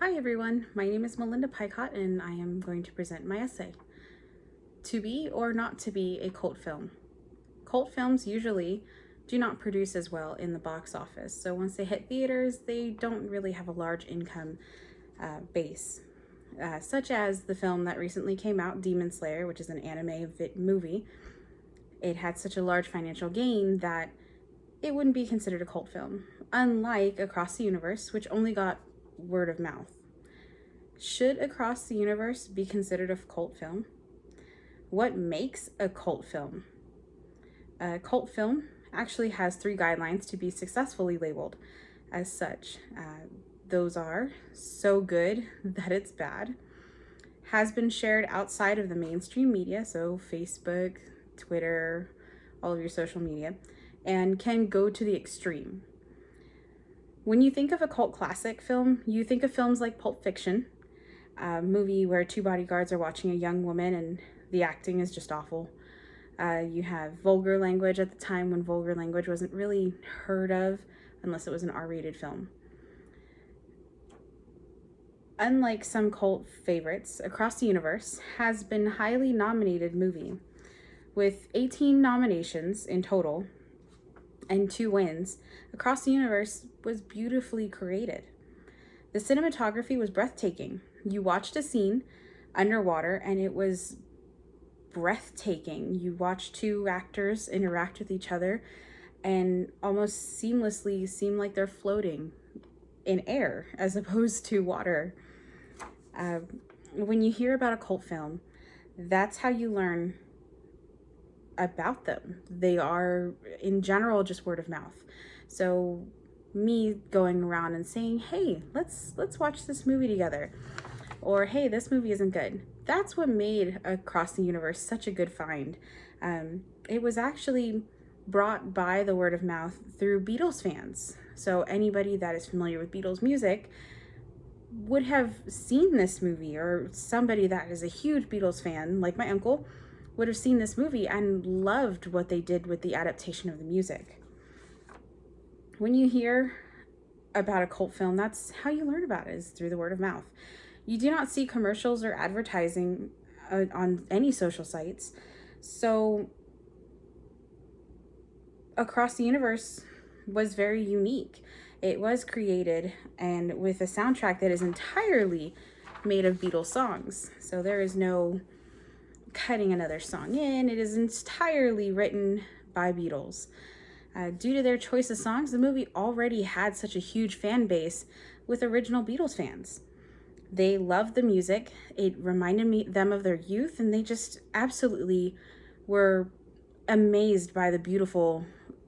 Hi everyone, my name is Melinda Picott and I am going to present my essay. To be or not to be a cult film. Cult films usually do not produce as well in the box office, so once they hit theaters, they don't really have a large income base. Such as the film that recently came out, Demon Slayer, which is an anime movie. It had such a large financial gain that it wouldn't be considered a cult film, unlike Across the Universe, which only got word of mouth. Should Across the Universe be considered a cult film? What makes a cult film? A cult film actually has 3 guidelines to be successfully labeled as such. Those are so good that it's bad, has been shared outside of the mainstream media, so Facebook, Twitter, all of your social media, and can go to the extreme. When you think of a cult classic film, you think of films like Pulp Fiction, a movie where 2 bodyguards are watching a young woman and the acting is just awful. You have vulgar language at the time when vulgar language wasn't really heard of unless it was an R-rated film. Unlike some cult favorites, Across the Universe has been a highly nominated movie with 18 nominations in total and 2 wins. Across the Universe was beautifully created. The cinematography was breathtaking. You watched a scene underwater and it was breathtaking. You watched 2 actors interact with each other and almost seamlessly seem like they're floating in air as opposed to water. When you hear about a cult film, that's how you learn about them. They are, in general, just word of mouth. So me going around and saying, hey, let's watch this movie together, or hey, this movie isn't good, that's what made Across the Universe such a good find. It was actually brought by the word of mouth through Beatles fans. So anybody that is familiar with Beatles music would have seen this movie, or somebody that is a huge Beatles fan, like my uncle, would have seen this movie and loved what they did with the adaptation of the music. When you hear about a cult film, that's how you learn about it, is through the word of mouth. You do not see commercials or advertising on any social sites. So Across the Universe was very unique. It was created and with a soundtrack that is entirely made of Beatles songs. So there is no cutting another song in. It is entirely written by Beatles. Due to their choice of songs, the movie already had such a huge fan base with original Beatles fans. They loved the music. It reminded them of their youth, and they just absolutely were amazed by the beautiful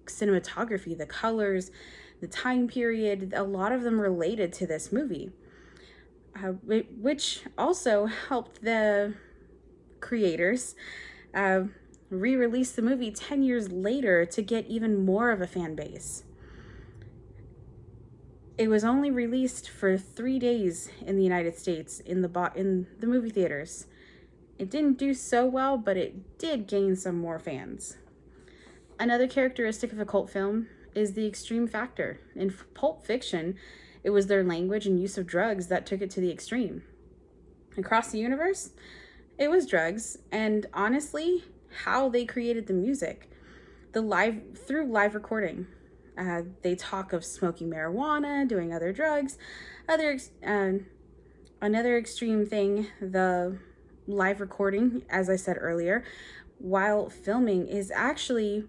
cinematography, the colors, the time period. A lot of them related to this movie, which also helped the creators re-release the movie 10 years later to get even more of a fan base. It was only released for 3 days in the United States in the movie theaters. It didn't do so well, but it did gain some more fans. Another characteristic of a cult film is the extreme factor. In Pulp Fiction, it was their language and use of drugs that took it to the extreme. Across the Universe, it was drugs, and honestly, how they created the music. Through live recording. They talk of smoking marijuana, doing other drugs. Another extreme thing, the live recording, as I said earlier, while filming is actually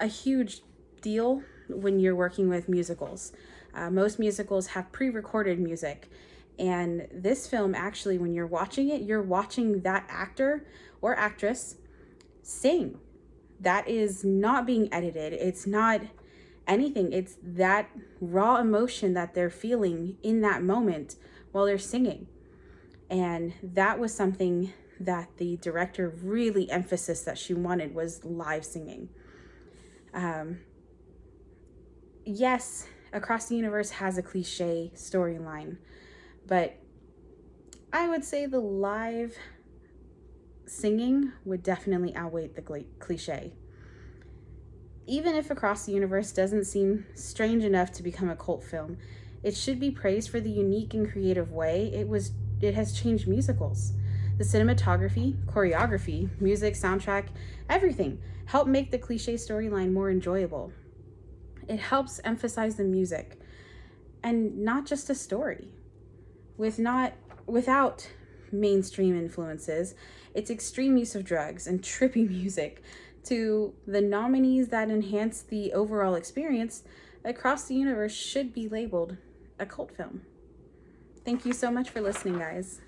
a huge deal when you're working with musicals. Most musicals have pre-recorded music, and this film actually, when you're watching it, you're watching that actor or actress sing. That is not being edited. It's not anything. It's that raw emotion that they're feeling in that moment while they're singing. And that was something that the director really emphasized that she wanted, was live singing. Yes, Across the Universe has a cliche storyline, but I would say the live singing would definitely outweigh the cliche. Even if Across the Universe doesn't seem strange enough to become a cult film, it should be praised for the unique and creative way it has changed musicals. The cinematography, choreography, music, soundtrack, everything help make the cliche storyline more enjoyable. It helps emphasize the music and not just a story. Without mainstream influences, its extreme use of drugs and trippy music to the nominees that enhance the overall experience, Across the Universe should be labeled a cult film. Thank you so much for listening, guys.